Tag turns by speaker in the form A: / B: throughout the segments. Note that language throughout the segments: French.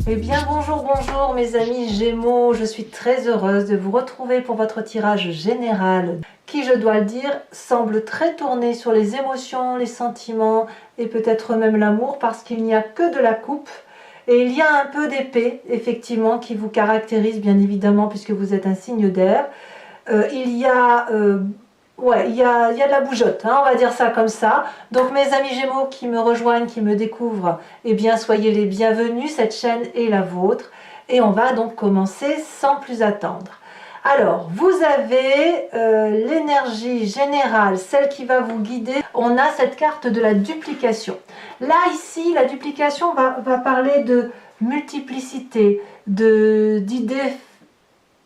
A: Eh bien bonjour mes amis Gémeaux, je suis très heureuse de vous retrouver pour votre tirage général qui, je dois le dire, semble très tourné sur les émotions, les sentiments et peut-être même l'amour parce qu'il n'y a que de la coupe et il y a un peu d'épée effectivement qui vous caractérise bien évidemment puisque vous êtes un signe d'air. Il y a ouais, il y a de la bougeotte, hein, on va dire ça comme ça. Donc mes amis Gémeaux qui me rejoignent, qui me découvrent, eh bien soyez les bienvenus, cette chaîne est la vôtre. Et on va donc commencer sans plus attendre. Alors, vous avez l'énergie générale, celle qui va vous guider. On a cette carte de la duplication. Là, ici, la duplication va parler de multiplicité, d'idées,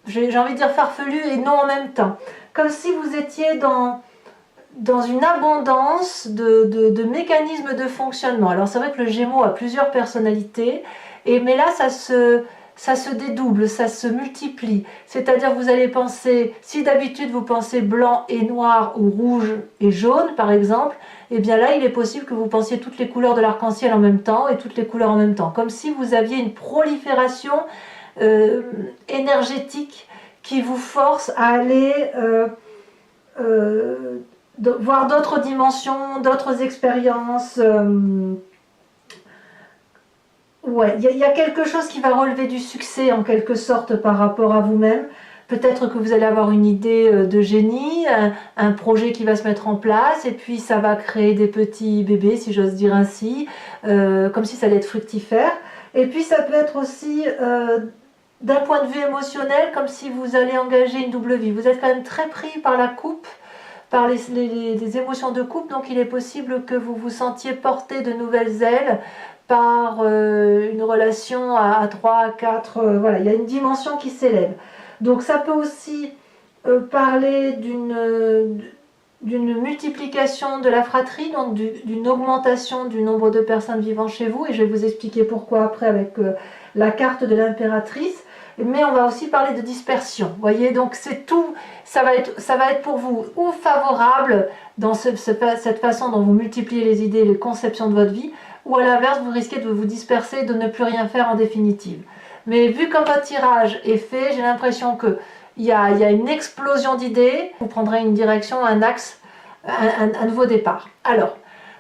A: j'ai envie de dire farfelues et non en même temps. Comme si vous étiez dans une abondance de mécanismes de fonctionnement. Alors c'est vrai que le Gémeaux a plusieurs personnalités, mais là ça se dédouble, ça se multiplie. C'est-à-dire que vous allez penser, si d'habitude vous pensez blanc et noir ou rouge et jaune par exemple, et bien là il est possible que vous pensiez toutes les couleurs de l'arc-en-ciel en même temps et toutes les couleurs en même temps. Comme si vous aviez une prolifération énergétique qui vous force à aller voir d'autres dimensions, d'autres expériences. Ouais, il y a quelque chose qui va relever du succès en quelque sorte par rapport à vous-même. Peut-être que vous allez avoir une idée de génie, un projet qui va se mettre en place et puis ça va créer des petits bébés, si j'ose dire ainsi, comme si ça allait être fructifère. Et puis ça peut être aussi d'un point de vue émotionnel, comme si vous allez engager une double vie. Vous êtes quand même très pris par la coupe, par les émotions de couple, donc il est possible que vous vous sentiez porter de nouvelles ailes par une relation à 3, à 4, voilà, il y a une dimension qui s'élève. Donc ça peut aussi parler d'une multiplication de la fratrie, donc d'une augmentation du nombre de personnes vivant chez vous, et je vais vous expliquer pourquoi après avec la carte de l'impératrice. Mais on va aussi parler de dispersion. Vous voyez, donc c'est tout, ça va être pour vous ou favorable dans cette façon dont vous multipliez les idées, les conceptions de votre vie, ou à l'inverse, vous risquez de vous disperser et de ne plus rien faire en définitive. Mais vu comme votre tirage est fait, j'ai l'impression qu'il y a une explosion d'idées, vous prendrez une direction, un axe, un nouveau départ. Alors,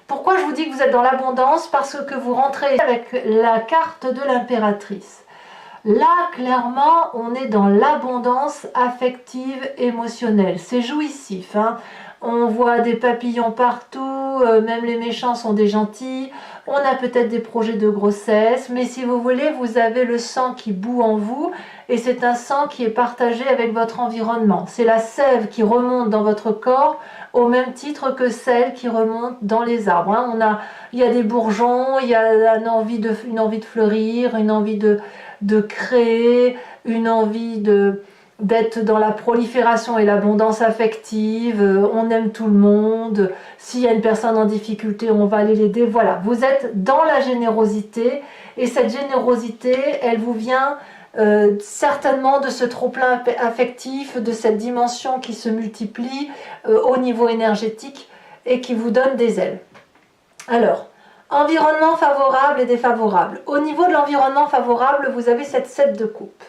A: pourquoi je vous dis que vous êtes dans l'abondance? Parce que vous rentrez avec la carte de l'impératrice. Là, clairement, on est dans l'abondance affective, émotionnelle. C'est jouissif, hein. On voit des papillons partout, même les méchants sont des gentils. On a peut-être des projets de grossesse, mais si vous voulez, vous avez le sang qui bout en vous, et c'est un sang qui est partagé avec votre environnement. C'est la sève qui remonte dans votre corps, au même titre que celle qui remonte dans les arbres, hein. Il y a des bourgeons, il y a une envie de fleurir, une envie de créer, une envie d'être dans la prolifération et l'abondance affective, on aime tout le monde, s'il y a une personne en difficulté, on va aller l'aider. Voilà, vous êtes dans la générosité, et cette générosité, elle vous vient certainement de ce trop-plein affectif, de cette dimension qui se multiplie au niveau énergétique et qui vous donne des ailes. Alors, environnement favorable et défavorable. Au niveau de l'environnement favorable, vous avez cette 7 de coupe.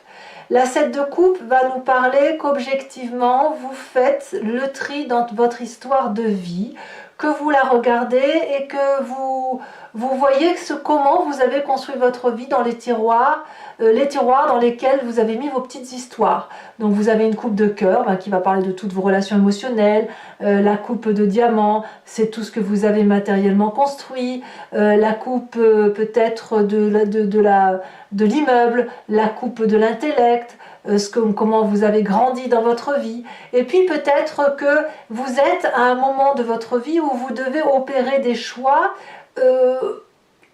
A: La 7 de coupe va nous parler qu'objectivement, vous faites le tri dans votre histoire de vie, que vous la regardez et que vous voyez comment vous avez construit votre vie dans les tiroirs dans lesquels vous avez mis vos petites histoires. Donc vous avez une coupe de cœur qui va parler de toutes vos relations émotionnelles, la coupe de diamant, c'est tout ce que vous avez matériellement construit, la coupe peut-être de l'immeuble, la coupe de l'intellect, comment vous avez grandi dans votre vie, et puis peut-être que vous êtes à un moment de votre vie où vous devez opérer des choix,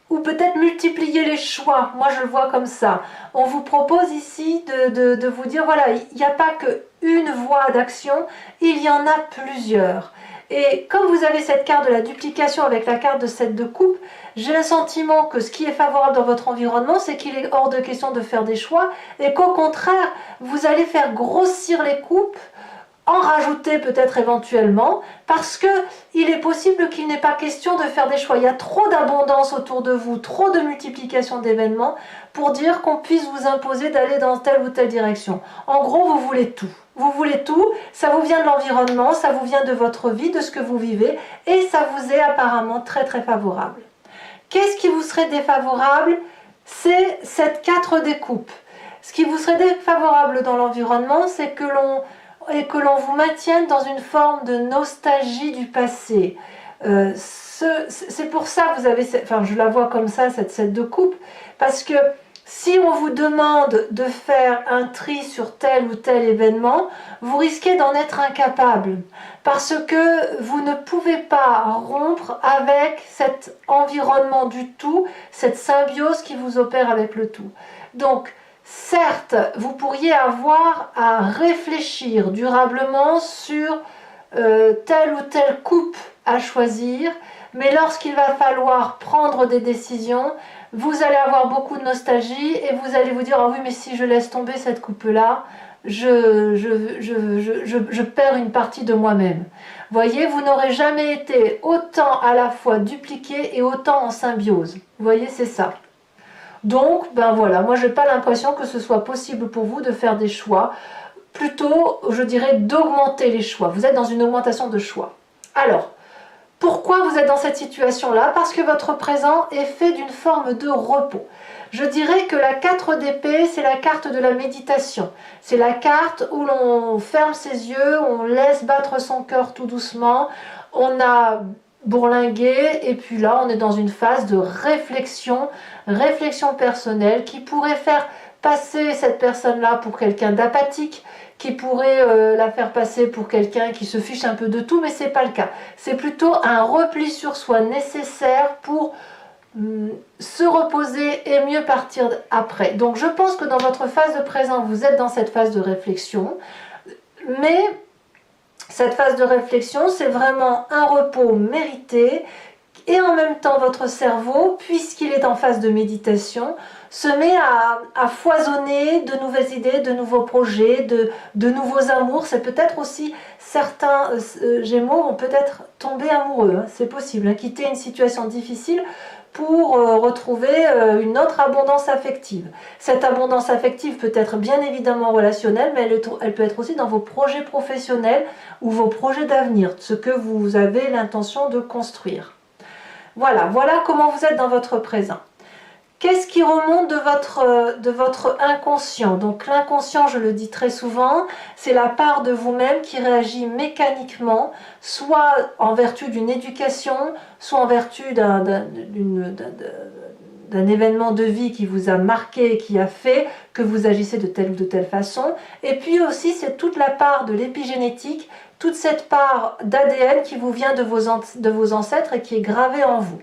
A: ou peut-être multiplier les choix. Moi je le vois comme ça. On vous propose ici de vous dire, voilà, il n'y a pas qu'une voie d'action, il y en a plusieurs. Et comme vous avez cette carte de la duplication avec la carte de 7 de coupe, j'ai le sentiment que ce qui est favorable dans votre environnement, c'est qu'il est hors de question de faire des choix, et qu'au contraire, vous allez faire grossir les coupes en rajouter peut-être éventuellement, parce que il est possible qu'il n'est pas question de faire des choix. Il y a trop d'abondance autour de vous, trop de multiplication d'événements pour dire qu'on puisse vous imposer d'aller dans telle ou telle direction. En gros, vous voulez tout. Vous voulez tout, ça vous vient de l'environnement, ça vous vient de votre vie, de ce que vous vivez, et ça vous est apparemment très très favorable. Qu'est-ce qui vous serait défavorable? C'est cette 4 découpes. Ce qui vous serait défavorable dans l'environnement, c'est que l'on vous maintienne dans une forme de nostalgie du passé. C'est pour ça que vous avez, enfin je la vois comme ça, cette 7 de coupe, parce que si on vous demande de faire un tri sur tel ou tel événement, vous risquez d'en être incapable parce que vous ne pouvez pas rompre avec cet environnement du tout, cette symbiose qui vous opère avec le tout. Donc, certes, vous pourriez avoir à réfléchir durablement sur telle ou telle coupe à choisir, mais lorsqu'il va falloir prendre des décisions, vous allez avoir beaucoup de nostalgie et vous allez vous dire « Ah oui, mais si je laisse tomber cette coupe-là, je perds une partie de moi-même. » Voyez, vous n'aurez jamais été autant à la fois dupliqué et autant en symbiose. Vous voyez, c'est ça. Donc, ben voilà, moi je n'ai pas l'impression que ce soit possible pour vous de faire des choix. Plutôt, je dirais, d'augmenter les choix. Vous êtes dans une augmentation de choix. Alors, pourquoi vous êtes dans cette situation-là? Parce que votre présent est fait d'une forme de repos. Je dirais que la 4 d'épée, c'est la carte de la méditation. C'est la carte où l'on ferme ses yeux, on laisse battre son cœur tout doucement, on a bourlingué et puis là, on est dans une phase de réflexion personnelle qui pourrait faire passer cette personne-là pour quelqu'un d'apathique, qui pourrait la faire passer pour quelqu'un qui se fiche un peu de tout, mais ce n'est pas le cas. C'est plutôt un repli sur soi nécessaire pour se reposer et mieux partir après. Donc je pense que dans votre phase de présent, vous êtes dans cette phase de réflexion, mais cette phase de réflexion, c'est vraiment un repos mérité, et en même temps votre cerveau, puisqu'il est en phase de méditation, se met à foisonner de nouvelles idées, de nouveaux projets, de nouveaux amours. C'est peut-être aussi certains Gémeaux vont peut-être tomber amoureux, hein, c'est possible, hein, quitter une situation difficile pour retrouver une autre abondance affective. Cette abondance affective peut être bien évidemment relationnelle, mais elle peut être aussi dans vos projets professionnels ou vos projets d'avenir, ce que vous avez l'intention de construire. Voilà comment vous êtes dans votre présent. Qu'est-ce qui remonte de votre inconscient? Donc l'inconscient, je le dis très souvent, c'est la part de vous-même qui réagit mécaniquement, soit en vertu d'une éducation, soit en vertu d'un événement de vie qui vous a marqué, qui a fait que vous agissez de telle ou de telle façon. Et puis aussi, c'est toute la part de l'épigénétique, toute cette part d'ADN qui vous vient de vos ancêtres et qui est gravée en vous.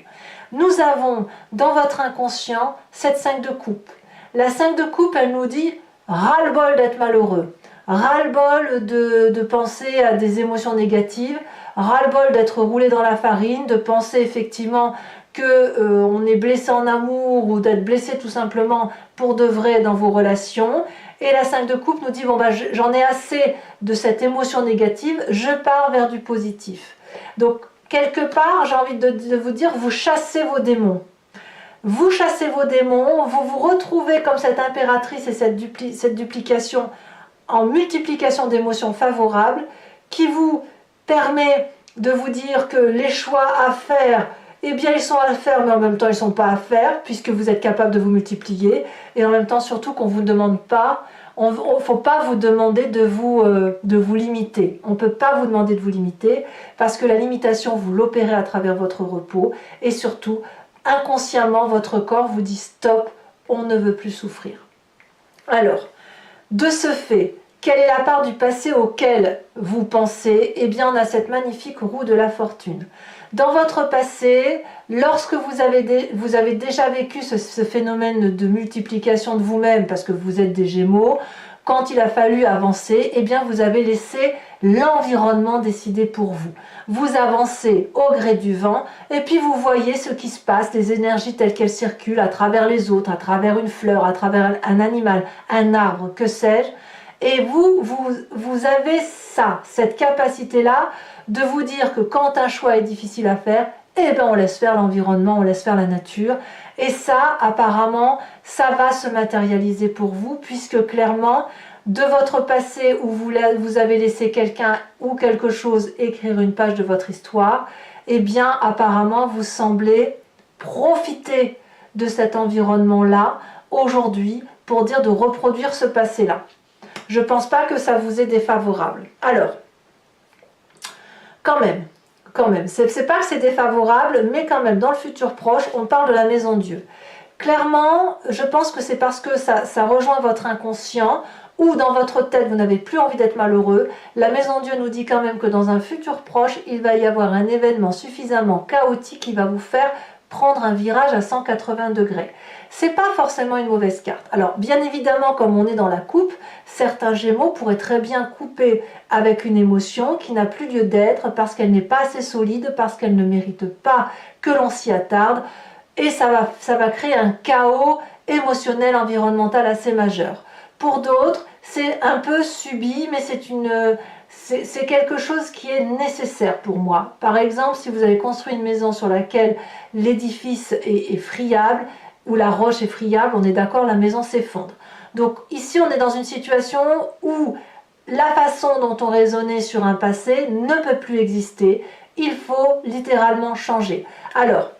A: Nous avons dans votre inconscient cette 5 de coupe. La 5 de coupe, elle nous dit ras-le-bol d'être malheureux, ras-le-bol de penser à des émotions négatives, ras-le-bol d'être roulé dans la farine, de penser effectivement qu'on est blessé en amour ou d'être blessé tout simplement pour de vrai dans vos relations. Et la 5 de coupe nous dit bon bah j'en ai assez de cette émotion négative, je pars vers du positif. Donc quelque part, j'ai envie de vous dire, vous chassez vos démons. Vous chassez vos démons, vous vous retrouvez comme cette impératrice et cette duplication en multiplication d'émotions favorables qui vous permet de vous dire que les choix à faire, eh bien ils sont à faire, mais en même temps ils ne sont pas à faire puisque vous êtes capable de vous multiplier et en même temps surtout qu'on ne vous demande pas. Il ne faut pas vous demander de vous limiter. On ne peut pas vous demander de vous limiter parce que la limitation, vous l'opérez à travers votre repos et surtout, inconsciemment, votre corps vous dit stop, on ne veut plus souffrir. Alors, de ce fait, quelle est la part du passé auquel vous pensez? Eh bien, on a cette magnifique roue de la fortune. Dans votre passé, lorsque vous avez déjà vécu ce phénomène de multiplication de vous-même, parce que vous êtes des Gémeaux, quand il a fallu avancer, eh bien vous avez laissé l'environnement décider pour vous. Vous avancez au gré du vent, et puis vous voyez ce qui se passe, les énergies telles qu'elles circulent à travers les autres, à travers une fleur, à travers un animal, un arbre, que sais-je. Et vous avez ça, cette capacité-là de vous dire que quand un choix est difficile à faire, eh ben on laisse faire l'environnement, on laisse faire la nature. Et ça, apparemment, ça va se matérialiser pour vous, puisque clairement, de votre passé où vous avez laissé quelqu'un ou quelque chose écrire une page de votre histoire, eh bien, apparemment, vous semblez profiter de cet environnement-là aujourd'hui pour dire de reproduire ce passé-là. Je ne pense pas que ça vous est défavorable. Alors, quand même, c'est pas que c'est défavorable, mais quand même, dans le futur proche, on parle de la maison Dieu. Clairement, je pense que c'est parce que ça rejoint votre inconscient, ou dans votre tête, vous n'avez plus envie d'être malheureux. La maison Dieu nous dit quand même que dans un futur proche, il va y avoir un événement suffisamment chaotique qui va vous faire prendre un virage à 180 degrés. C'est pas forcément une mauvaise carte. Alors, bien évidemment, comme on est dans la coupe, certains Gémeaux pourraient très bien couper avec une émotion qui n'a plus lieu d'être parce qu'elle n'est pas assez solide, parce qu'elle ne mérite pas que l'on s'y attarde. Et ça va créer un chaos émotionnel, environnemental assez majeur. Pour d'autres, c'est un peu subi, mais c'est quelque chose qui est nécessaire pour moi. Par exemple, si vous avez construit une maison sur laquelle l'édifice est friable, ou la roche est friable, on est d'accord, la maison s'effondre. Donc ici, on est dans une situation où la façon dont on raisonnait sur un passé ne peut plus exister. Il faut littéralement changer. Alors,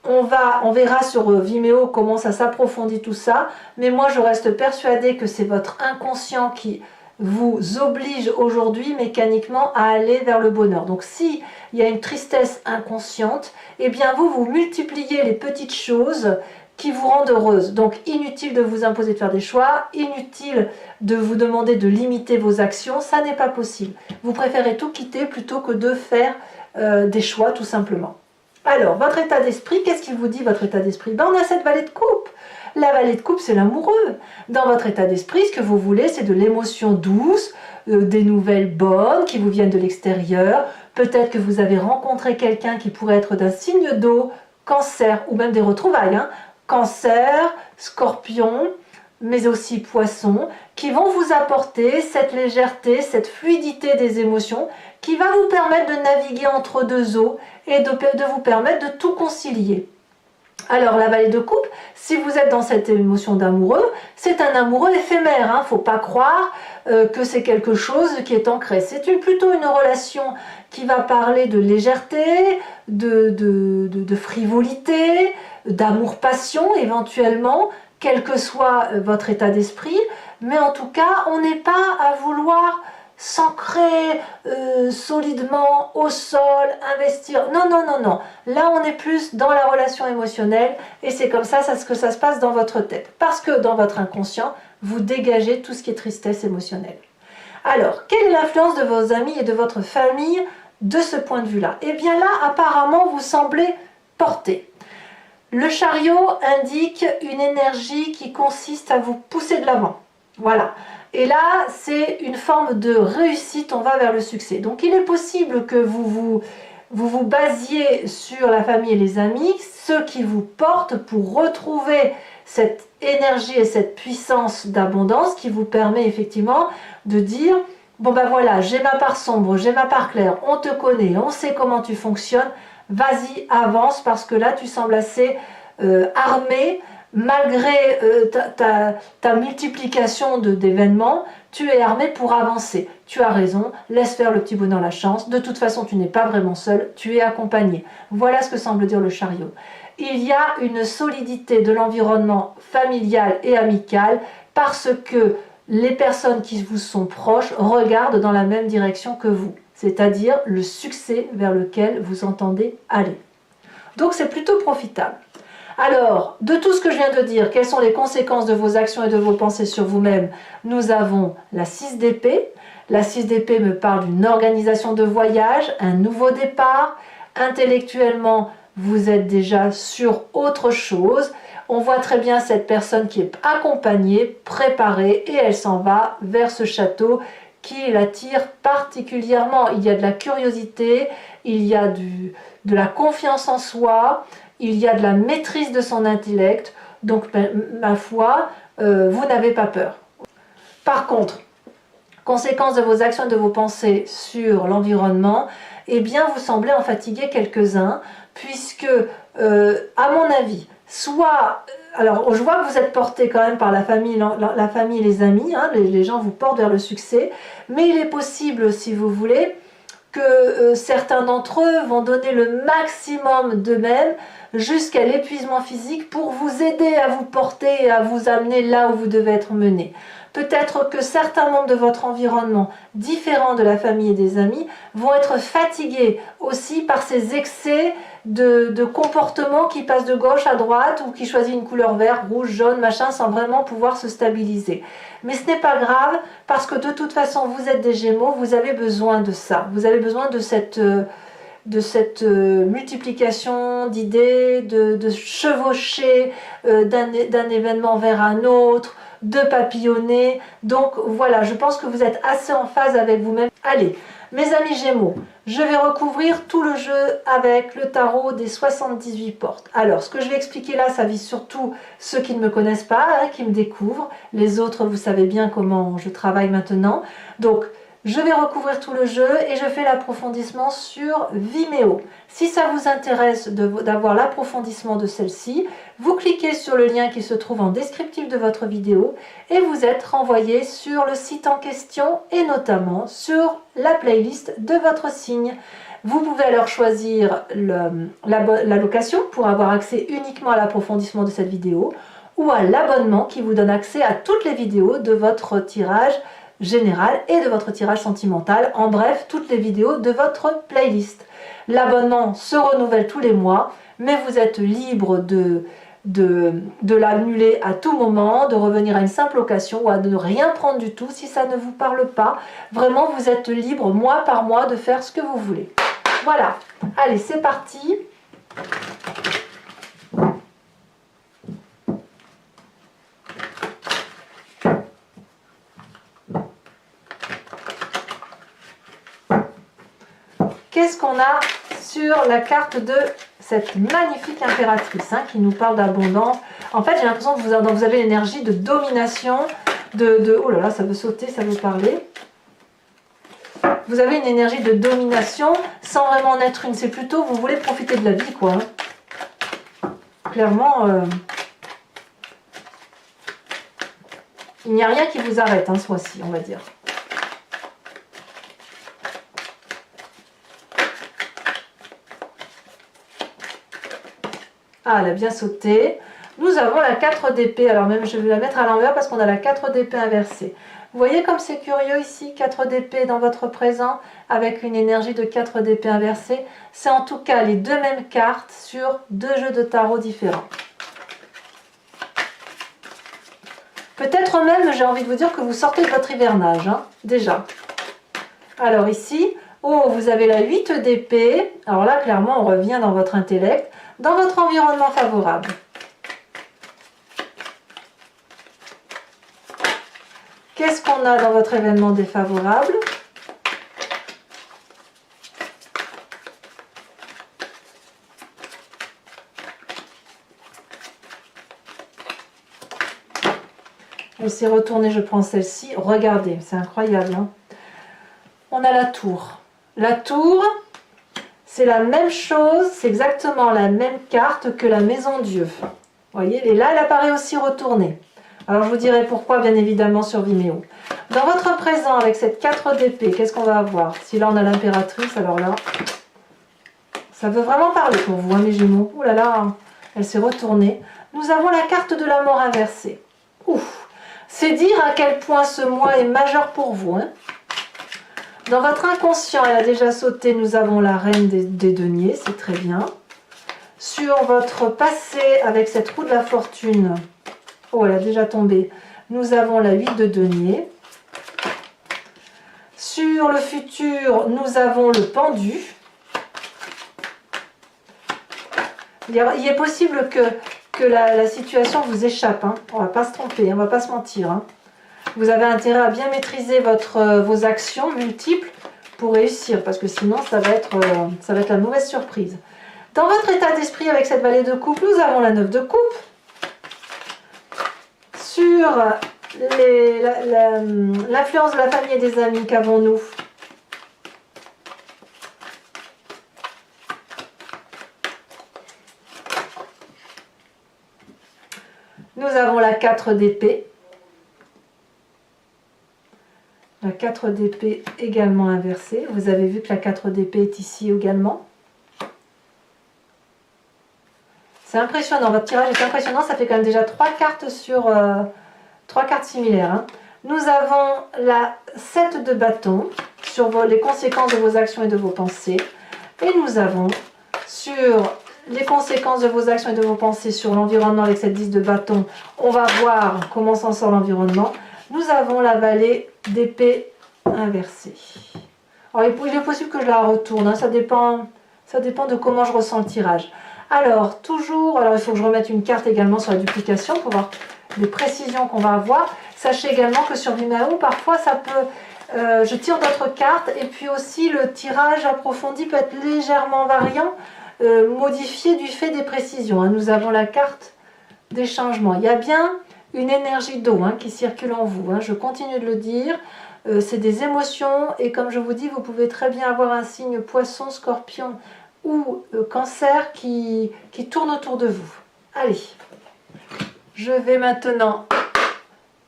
A: on verra sur Vimeo comment ça s'approfondit tout ça, mais moi je reste persuadée que c'est votre inconscient qui vous oblige aujourd'hui mécaniquement à aller vers le bonheur. Donc si il y a une tristesse inconsciente, eh bien vous multipliez les petites choses qui vous rendent heureuse. Donc inutile de vous imposer de faire des choix, inutile de vous demander de limiter vos actions, ça n'est pas possible. Vous préférez tout quitter plutôt que de faire des choix tout simplement. Alors, votre état d'esprit, qu'est-ce qu'il vous dit, votre état d'esprit? Ben, on a cette vallée de coupe. La vallée de coupe, c'est l'amoureux. Dans votre état d'esprit, ce que vous voulez, c'est de l'émotion douce, des nouvelles bonnes qui vous viennent de l'extérieur. Peut-être que vous avez rencontré quelqu'un qui pourrait être d'un signe d'eau, Cancer, ou même des retrouvailles. Hein. Cancer, Scorpion, mais aussi Poisson, qui vont vous apporter cette légèreté, cette fluidité des émotions, qui va vous permettre de naviguer entre deux eaux et de vous permettre de tout concilier. Alors la vallée de coupe, si vous êtes dans cette émotion d'amoureux, c'est un amoureux éphémère, hein. Faut pas croire que c'est quelque chose qui est ancré. C'est plutôt une relation qui va parler de légèreté, de frivolité, d'amour-passion éventuellement, quel que soit votre état d'esprit, mais en tout cas, on n'est pas à vouloir s'ancrer solidement au sol, investir. Non, non, non, non. Là, on est plus dans la relation émotionnelle et c'est comme ça que ça se passe dans votre tête. Parce que dans votre inconscient, vous dégagez tout ce qui est tristesse émotionnelle. Alors, quelle est l'influence de vos amis et de votre famille de ce point de vue-là? Eh bien là, apparemment, vous semblez porter. Le chariot indique une énergie qui consiste à vous pousser de l'avant. Voilà. Et là, c'est une forme de réussite, on va vers le succès. Donc il est possible que vous basiez sur la famille et les amis, ceux qui vous portent pour retrouver cette énergie et cette puissance d'abondance qui vous permet effectivement de dire bon ben voilà, j'ai ma part sombre, j'ai ma part claire, on te connaît, on sait comment tu fonctionnes, vas-y, avance parce que là tu sembles assez armé. Malgré ta multiplication d'événements, tu es armé pour avancer. Tu as raison, laisse faire le petit bonheur la chance. De toute façon, tu n'es pas vraiment seul, tu es accompagné. Voilà ce que semble dire le chariot. Il y a une solidité de l'environnement familial et amical parce que les personnes qui vous sont proches regardent dans la même direction que vous, c'est-à-dire le succès vers lequel vous entendez aller. Donc c'est plutôt profitable. Alors, de tout ce que je viens de dire, quelles sont les conséquences de vos actions et de vos pensées sur vous-même? Nous avons la 6 d'épée. La 6 d'épée me parle d'une organisation de voyage, un nouveau départ. Intellectuellement, vous êtes déjà sur autre chose. On voit très bien cette personne qui est accompagnée, préparée, et elle s'en va vers ce château qui l'attire particulièrement. Il y a de la curiosité, il y a de la confiance en soi, il y a de la maîtrise de son intellect, donc ma foi, vous n'avez pas peur. Par contre, conséquence de vos actions et de vos pensées sur l'environnement, eh bien vous semblez en fatiguer quelques-uns, puisque, à mon avis, soit... Alors, je vois que vous êtes porté quand même par la famille et les amis, hein, les gens vous portent vers le succès, mais il est possible, si vous voulez, que certains d'entre eux vont donner le maximum d'eux-mêmes jusqu'à l'épuisement physique pour vous aider à vous porter et à vous amener là où vous devez être mené. Peut-être que certains membres de votre environnement, différents de la famille et des amis, vont être fatigués aussi par ces excès de comportements qui passent de gauche à droite ou qui choisissent une couleur vert, rouge, jaune, machin, sans vraiment pouvoir se stabiliser. Mais ce n'est pas grave, parce que de toute façon, vous êtes des Gémeaux, vous avez besoin de ça. Vous avez besoin de cette multiplication d'idées, de chevaucher d'un événement vers un autre, de papillonner. Donc voilà, je pense que vous êtes assez en phase avec vous-même. Allez, mes amis Gémeaux, je vais recouvrir tout le jeu avec le tarot des 78 portes. Alors, ce que je vais expliquer là, ça vise surtout ceux qui ne me connaissent pas, hein, qui me découvrent. Les autres, vous savez bien comment je travaille maintenant. Donc, je vais recouvrir tout le jeu et je fais l'approfondissement sur Vimeo. Si ça vous intéresse d'avoir l'approfondissement de celle-ci, vous cliquez sur le lien qui se trouve en descriptif de votre vidéo et vous êtes renvoyé sur le site en question et notamment sur la playlist de votre signe. Vous pouvez alors choisir la location pour avoir accès uniquement à l'approfondissement de cette vidéo ou à l'abonnement qui vous donne accès à toutes les vidéos de votre tirage général et de votre tirage sentimental, en bref, toutes les vidéos de votre playlist. L'abonnement se renouvelle tous les mois, mais vous êtes libre de l'annuler à tout moment, de revenir à une simple location ou à ne rien prendre du tout si ça ne vous parle pas. Vraiment, vous êtes libre mois par mois de faire ce que vous voulez. Voilà, allez, c'est parti. Qu'est-ce qu'on a sur la carte de cette magnifique impératrice qui nous parle d'abondance? En fait, j'ai l'impression que vous avez l'énergie de domination, oh là là, ça veut sauter, ça veut parler. Vous avez une énergie de domination sans vraiment en être une. C'est plutôt, vous voulez profiter de la vie, quoi. Clairement, il n'y a rien qui vous arrête, ce mois-ci, on va dire. Ah, elle a bien sauté. Nous avons la 4 d'épée. Alors même, je vais la mettre à l'envers parce qu'on a la 4 d'épée inversée. Vous voyez comme c'est curieux ici, 4 d'épée dans votre présent, avec une énergie de 4 d'épée inversée. C'est en tout cas les deux mêmes cartes sur deux jeux de tarot différents. Peut-être même, j'ai envie de vous dire que vous sortez de votre hivernage, déjà. Alors ici, oh, vous avez la 8 d'épée. Alors là, clairement, on revient dans votre intellect. Dans votre environnement favorable. Qu'est-ce qu'on a dans votre événement défavorable? Laissez retourner, je prends celle-ci. Regardez, c'est incroyable. On a la tour. La tour... c'est la même chose, c'est exactement la même carte que la maison Dieu. Vous voyez, et là, elle apparaît aussi retournée. Alors, je vous dirai pourquoi, bien évidemment, sur Vimeo. Dans votre présent, avec cette 4 d'épée, qu'est-ce qu'on va avoir? Si là, on a l'impératrice, alors là, ça veut vraiment parler pour vous, mes Gémeaux. Ouh là là, elle s'est retournée. Nous avons la carte de la mort inversée. Ouf, c'est dire à quel point ce mois est majeur pour vous, Dans votre inconscient, elle a déjà sauté, nous avons la reine des deniers, c'est très bien. Sur votre passé, avec cette roue de la fortune, oh, elle a déjà tombé, nous avons la 8 de deniers. Sur le futur, nous avons le pendu. Il est possible que la situation vous échappe, on ne va pas se tromper, on ne va pas se mentir. Vous avez intérêt à bien maîtriser vos actions multiples pour réussir, parce que sinon ça va être la mauvaise surprise. Dans votre état d'esprit avec cette vallée de coupe, nous avons la 9 de coupe. Sur l'influence de la famille et des amis, qu'avons-nous? Nous avons la 4 d'épée. La 4 d'épée également inversée. Vous avez vu que la 4 d'épée est ici également. C'est impressionnant, votre tirage est impressionnant. Ça fait quand même déjà 3 cartes sur 3 cartes similaires. Hein. Nous avons la 7 de bâton sur les conséquences de vos actions et de vos pensées. Et nous avons sur les conséquences de vos actions et de vos pensées sur l'environnement avec cette 10 de bâton. On va voir comment s'en sort l'environnement. Nous avons la vallée d'épée inversée. Alors, il est possible que je la retourne, hein, ça dépend de comment je ressens le tirage. Alors, toujours, il faut que je remette une carte également sur la duplication pour voir les précisions qu'on va avoir. Sachez également que sur Vimeo, parfois ça peut, je tire d'autres cartes et puis aussi le tirage approfondi peut être légèrement variant, modifié du fait des précisions. Hein. Nous avons la carte des changements. Il y a bien une énergie d'eau qui circule en vous. Hein. Je continue de le dire. C'est des émotions et comme je vous dis, vous pouvez très bien avoir un signe poisson, scorpion ou cancer qui tourne autour de vous. Allez, je vais maintenant,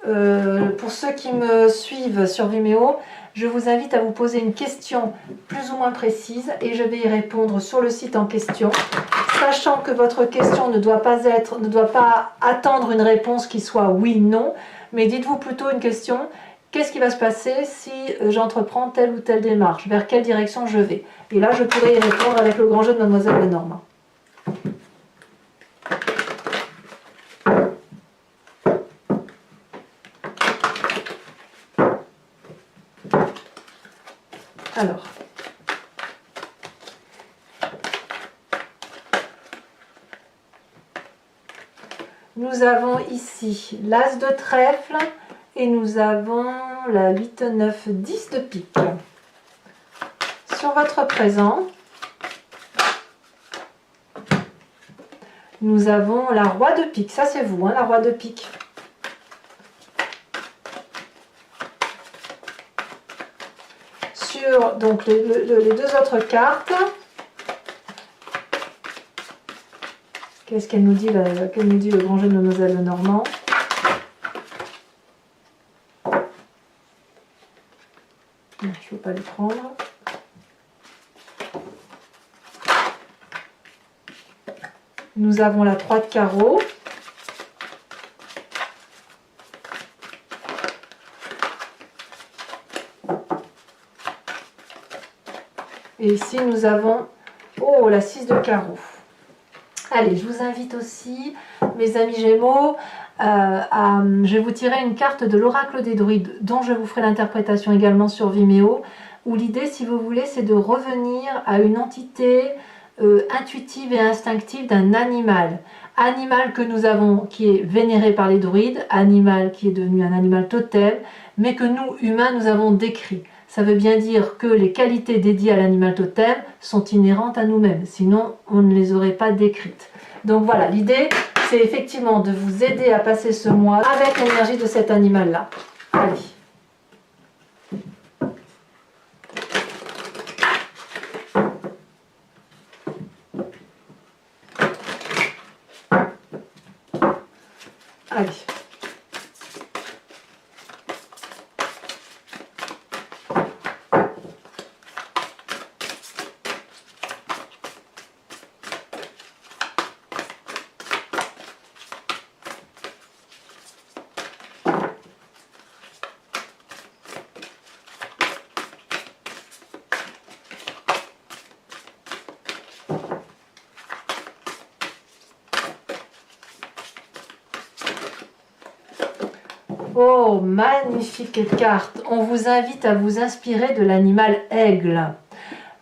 A: pour ceux qui me suivent sur Vimeo, je vous invite à vous poser une question plus ou moins précise et je vais y répondre sur le site en question, sachant que votre question ne doit pas attendre une réponse qui soit oui, non, mais dites-vous plutôt une question. Qu'est-ce qui va se passer si j'entreprends telle ou telle démarche? Vers quelle direction je vais? Et là, je pourrais y répondre avec le grand jeu de Mademoiselle Lenormand. Alors, nous avons ici l'As de trèfle et nous avons la 8, 9, 10 de pique. Sur votre présent, nous avons la Roi de pique. Ça, c'est vous, la Roi de pique. Sur donc, les deux autres cartes, qu'est-ce qu'elle nous dit, le grand jeu de Mademoiselle Lenormand? Je ne veux pas les prendre. Nous avons la 3 de carreau. Et ici, nous avons la 6 de carreau. Allez, je vous invite aussi, mes amis Gémeaux, je vais vous tirer une carte de l'oracle des druides, dont je vous ferai l'interprétation également sur Vimeo, où l'idée, si vous voulez, c'est de revenir à une entité intuitive et instinctive d'un animal. Animal que nous avons, qui est vénéré par les druides, animal qui est devenu un animal totem, mais que nous, humains, nous avons décrit. Ça veut bien dire que les qualités dédiées à l'animal totem sont inhérentes à nous-mêmes, sinon on ne les aurait pas décrites. Donc voilà, l'idée, c'est effectivement de vous aider à passer ce mois avec l'énergie de cet animal-là. Allez. Allez. Oh, magnifique carte! On vous invite à vous inspirer de l'animal aigle.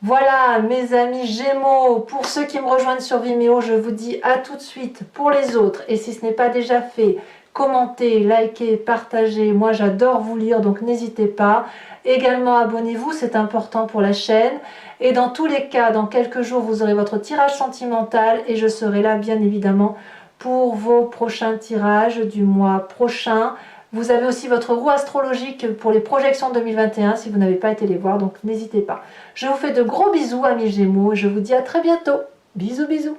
A: Voilà, mes amis Gémeaux, pour ceux qui me rejoignent sur Vimeo, je vous dis à tout de suite. Pour les autres, et si ce n'est pas déjà fait, commentez, likez, partagez. Moi, j'adore vous lire, donc n'hésitez pas. Également, abonnez-vous, c'est important pour la chaîne. Et dans tous les cas, dans quelques jours, vous aurez votre tirage sentimental et je serai là, bien évidemment, pour vos prochains tirages du mois prochain. Vous avez aussi votre roue astrologique pour les projections 2021 si vous n'avez pas été les voir, donc n'hésitez pas. Je vous fais de gros bisous amis Gémeaux et je vous dis à très bientôt. Bisous bisous.